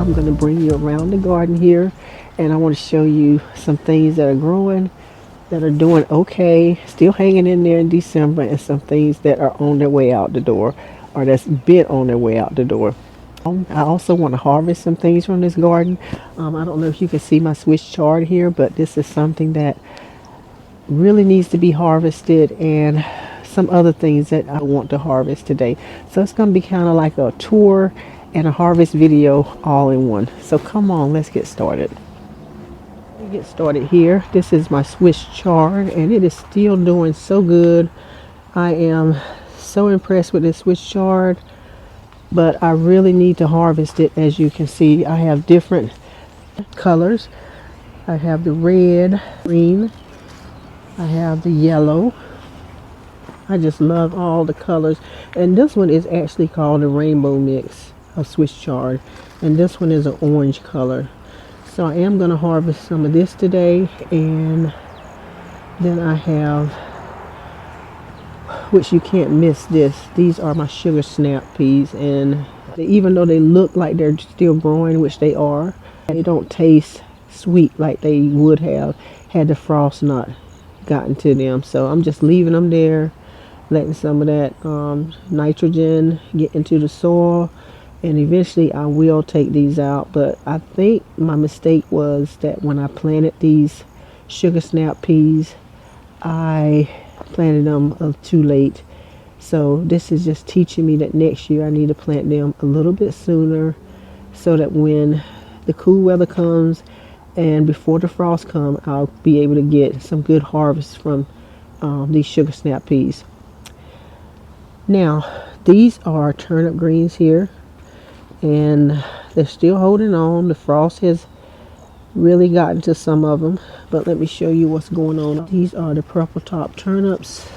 I'm going to bring you around the garden here, and I want to show you some things that are growing, that are doing okay, still hanging in there in December, and some things that are on their way out the door, or that's been on their way out the door. I also want to harvest some things from this garden. I don't know if you can see my Swiss chard here, but this is something that really needs to be harvested, and some other things that I want to harvest today. So it's going to be kind of like a tour and a harvest video all in one. So come on, let's get started. Get started here. This is my Swiss chard, and it is still doing so good. I am so impressed with this Swiss chard, but I really need to harvest it. As you can see, I have different colors. I have the red, green, I have the yellow. I just love all the colors. And this one is actually called a rainbow mix of Swiss chard, and this one is an orange color. So I am going to harvest some of this today, and then I have, which you can't miss this, these are my sugar snap peas, and even though they look like they're still growing, which they are, they don't taste sweet like they would have had the frost not gotten to them. So I'm just leaving them there, letting some of that nitrogen get into the soil, and eventually I will take these out. But I think my mistake was that when I planted these sugar snap peas, I planted them too late. So this is just teaching me that next year I need to plant them a little bit sooner, so that when the cool weather comes and before the frost come, I'll be able to get some good harvest from these sugar snap peas. Now, these are turnip greens here, and they're still holding on. The frost has really gotten to some of them, but let me show you what's going on. These are the purple top turnips.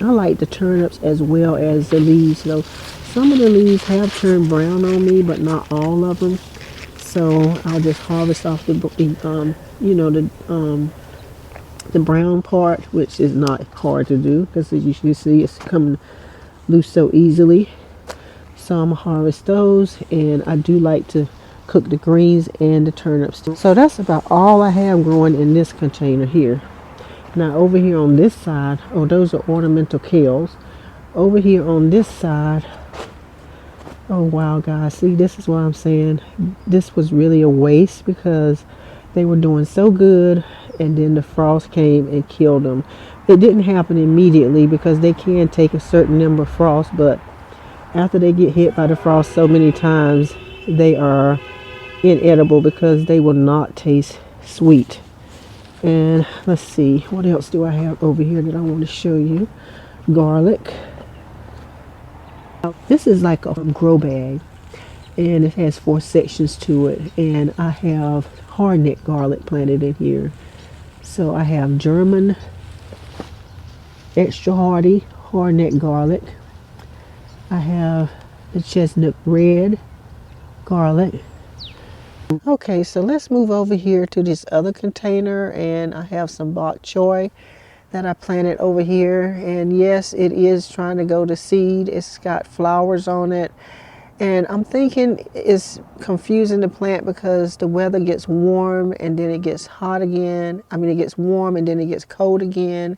I like the turnips as well as the leaves, though. Some of the leaves have turned brown on me, but not all of them. So I'll just harvest off the brown part, which is not hard to do because, as you can see, it's coming loose so easily. So I'm gonna harvest those, and I do like to cook the greens and the turnips. So that's about all I have growing in this container here. Now over here on this side, oh, those are ornamental kales. Over here on this side, oh wow guys, see, this is what I'm saying. This was really a waste because they were doing so good, and then the frost came and killed them. It didn't happen immediately because they can take a certain number of frost, but after they get hit by the frost so many times, they are inedible because they will not taste sweet. And let's see, what else do I have over here that I want to show you? Garlic. This is like a grow bag, and it has 4 sections to it, and I have hardneck garlic planted in here. So I have German extra hardy hardneck garlic. I have the chestnut red garlic. Okay, so let's move over here to this other container, and I have some bok choy that I planted over here, and yes, it is trying to go to seed. It's got flowers on it, and I'm thinking it's confusing to plant because the weather gets warm and then it gets hot again. I mean, it gets warm and then it gets cold again,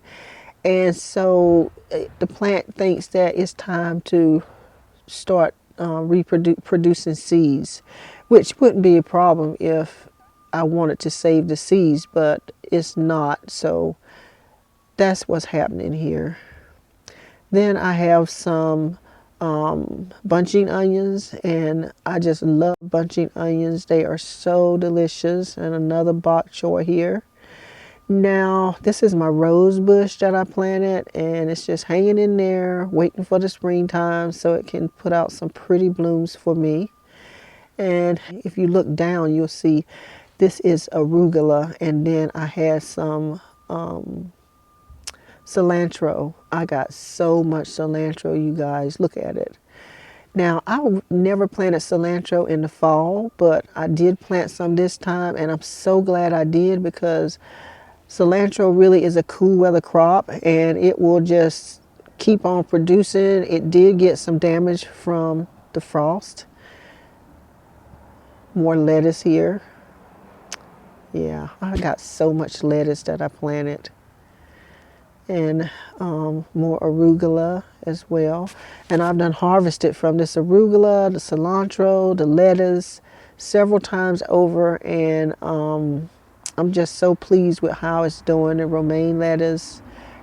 and so the plant thinks that it's time to start producing seeds, which wouldn't be a problem if I wanted to save the seeds, but it's not. So that's what's happening here. Then I have some bunching onions, and I just love bunching onions. They are so delicious. And another bok choy here. Now, this is my rose bush that I planted, and it's just hanging in there, waiting for the springtime so it can put out some pretty blooms for me. And if you look down, you'll see this is arugula, and then I had some cilantro. I got so much cilantro, you guys. Look at it. Now, I never planted cilantro in the fall, but I did plant some this time, and I'm so glad I did because Cilantro really is a cool weather crop, and it will just keep on producing. It did get some damage from the frost. More lettuce here. Yeah, I got so much lettuce that I planted. And more arugula as well. And I've done harvested from this arugula, the cilantro, the lettuce several times over, and I'm just so pleased with how it's doing. The romaine lettuce,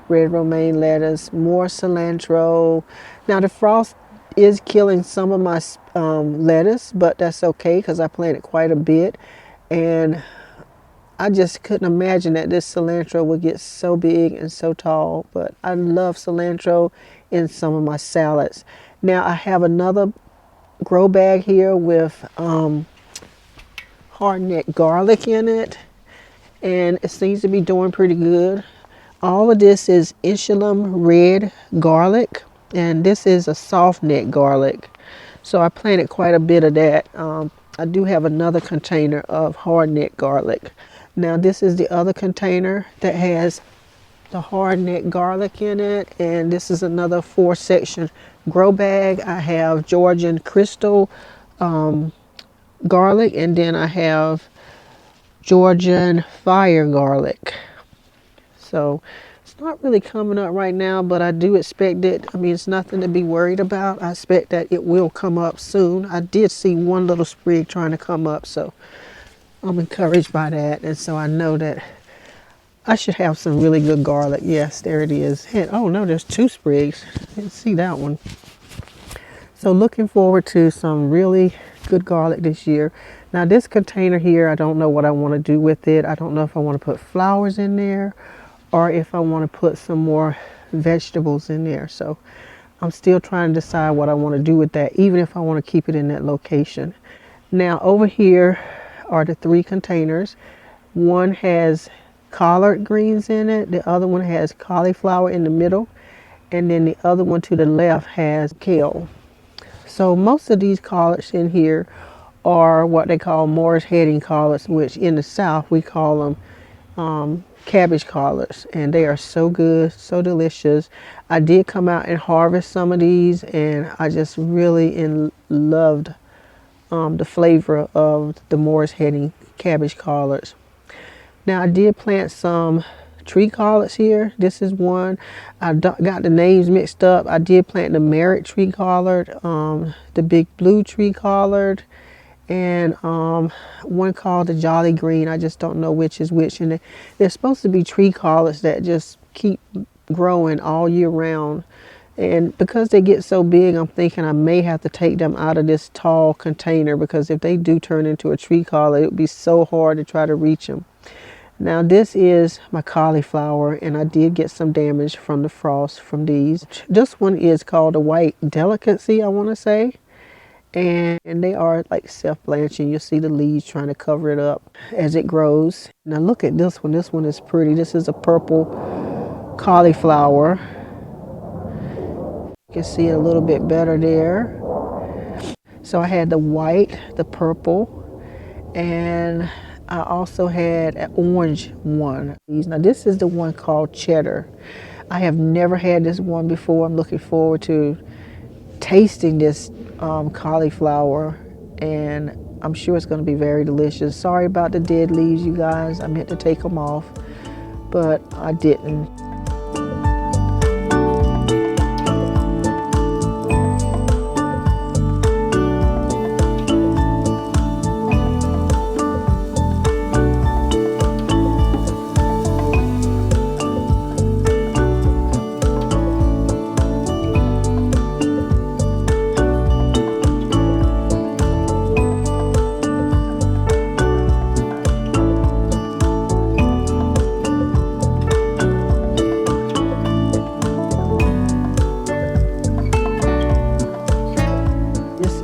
red romaine lettuce, more cilantro. Now the frost is killing some of my lettuce, but that's okay because I planted quite a bit, and I just couldn't imagine that this cilantro would get so big and so tall, but I love cilantro in some of my salads. Now I have another grow bag here with hard-neck garlic in it, and it seems to be doing pretty good. All of this is Islam red garlic, and this is a soft neck garlic. So I planted quite a bit of that. I do have another container of hard neck garlic. Now this is the other container that has the hard neck garlic in it, and this is another 4-section grow bag. I have Georgian crystal garlic, and then I have Georgian fire garlic. So it's not really coming up right now, but I do expect it. I mean, it's nothing to be worried about. I expect that it will come up soon. I did see one little sprig trying to come up, so I'm encouraged by that. And so I know that I should have some really good garlic. Yes, there it is. And, oh no, there's 2 sprigs. Didn't see that one. So looking forward to some really good garlic this year. Now this container here, I don't know what I want to do with it. I don't know if I want to put flowers in there or if I want to put some more vegetables in there. So I'm still trying to decide what I want to do with that, even if I want to keep it in that location. Now over here are the 3 containers. One has collard greens in it, the other one has cauliflower in the middle, and then the other one to the left has kale. So most of these collards in here are what they call Morris heading collards, which in the South we call them cabbage collards, and they are so good, so delicious. I did come out and harvest some of these, and I just really loved the flavor of the Morris heading cabbage collards. Now I did plant some tree collards here. This is one. I got the names mixed up. I did plant the Merritt tree collard, the big blue tree collard, and one called the Jolly Green. I just don't know which is which. And they're supposed to be tree collards that just keep growing all year round. And because they get so big, I'm thinking I may have to take them out of this tall container, because if they do turn into a tree collard, it would be so hard to try to reach them. Now this is my cauliflower, and I did get some damage from the frost from these. This one is called a white delicacy, I want to say. And they are like self-blanching. You'll see the leaves trying to cover it up as it grows. Now look at this one. This one is pretty. This is a purple cauliflower. You can see it a little bit better there. So I had the white, the purple, and I also had an orange one. Now this is the one called cheddar. I have never had this one before. I'm looking forward to tasting this cauliflower, and I'm sure it's going to be very delicious. Sorry about the dead leaves, you guys. I meant to take them off, but I didn't.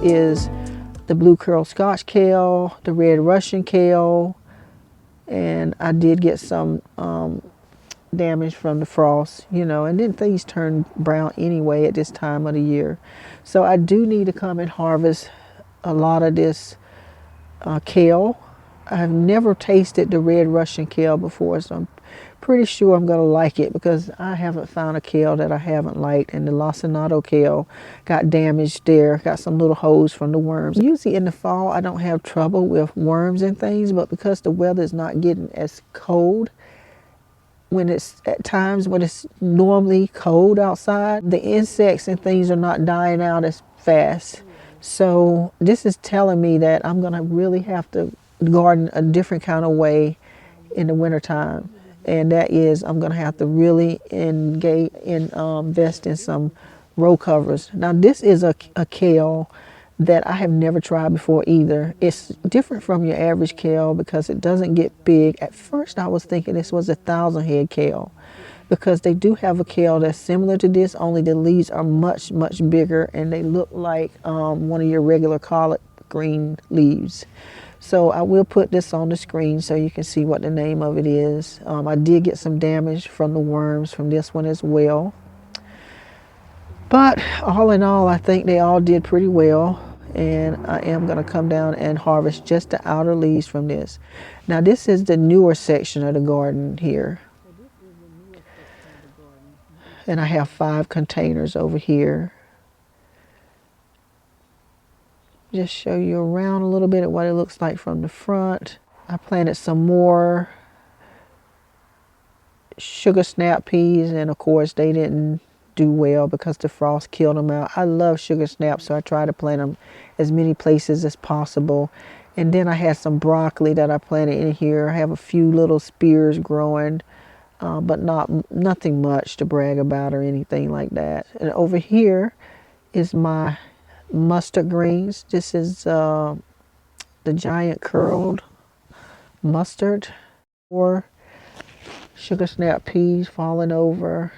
Is the blue curl Scotch kale, the red Russian kale, and I did get some damage from the frost, you know, and then things turn brown anyway at this time of the year. So I do need to come and harvest a lot of this kale. I've never tasted the red Russian kale before, so I'm pretty sure I'm going to like it because I haven't found a kale that I haven't liked. And the lacinato kale got damaged there, got some little holes from the worms. Usually in the fall, I don't have trouble with worms and things, but because the weather is not getting as cold, when it's at times when it's normally cold outside, the insects and things are not dying out as fast. So this is telling me that I'm going to really have to garden a different kind of way in the wintertime. And that is, I'm going to have to really invest in some row covers. Now this is a kale that I have never tried before either. It's different from your average kale because it doesn't get big. At first I was thinking this was a 1,000-head kale because they do have a kale that's similar to this, only the leaves are much, much bigger and they look like one of your regular collard green leaves. So I will put this on the screen so you can see what the name of it is. I did get some damage from the worms from this one as well. But all in all, I think they all did pretty well. And I am going to come down and harvest just the outer leaves from this. Now this is the newer section of the garden here. And I have 5 containers over here. Just show you around a little bit at what it looks like from the front. I planted some more sugar snap peas, and of course they didn't do well because the frost killed them out. I love sugar snaps, so I try to plant them as many places as possible. And then I had some broccoli that I planted in here. I have a few little spears growing, but nothing much to brag about or anything like that. And over here is my mustard greens. This is the giant curled mustard, or sugar snap peas falling over.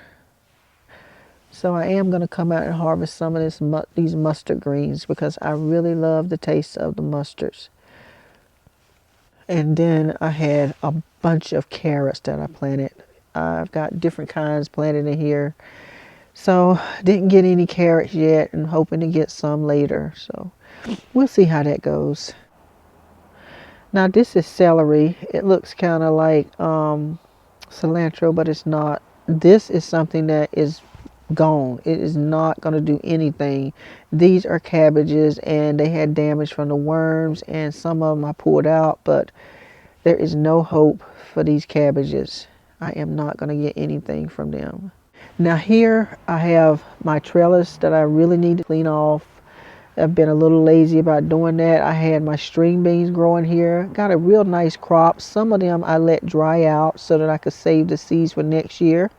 So I am going to come out and harvest some of these mustard greens because I really love the taste of the mustards. And then I had a bunch of carrots that I planted. I've got different kinds planted in here. So didn't get any carrots yet and hoping to get some later. So we'll see how that goes. Now this is celery. It looks kind of like cilantro, but it's not. This is something that is gone. It is not going to do anything. These are cabbages and they had damage from the worms, and some of them I pulled out, but there is no hope for these cabbages. I am not going to get anything from them. Now here I have my trellis that I really need to clean off. I've been a little lazy about doing that. I had my string beans growing here. Got a real nice crop. Some of them I let dry out so that I could save the seeds for next year.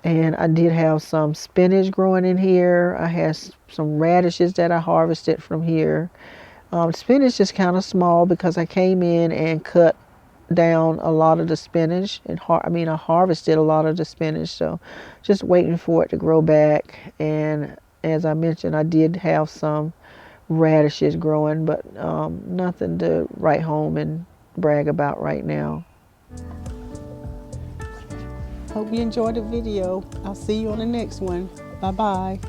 And I did have some spinach growing in here. I had some radishes that I harvested from here. Spinach is kind of small because I came in and cut down a lot of the spinach. And I harvested a lot of the spinach. So just waiting for it to grow back. And as I mentioned, I did have some radishes growing, but nothing to write home and brag about right now. Hope you enjoyed the video. I'll see you on the next one. Bye-bye.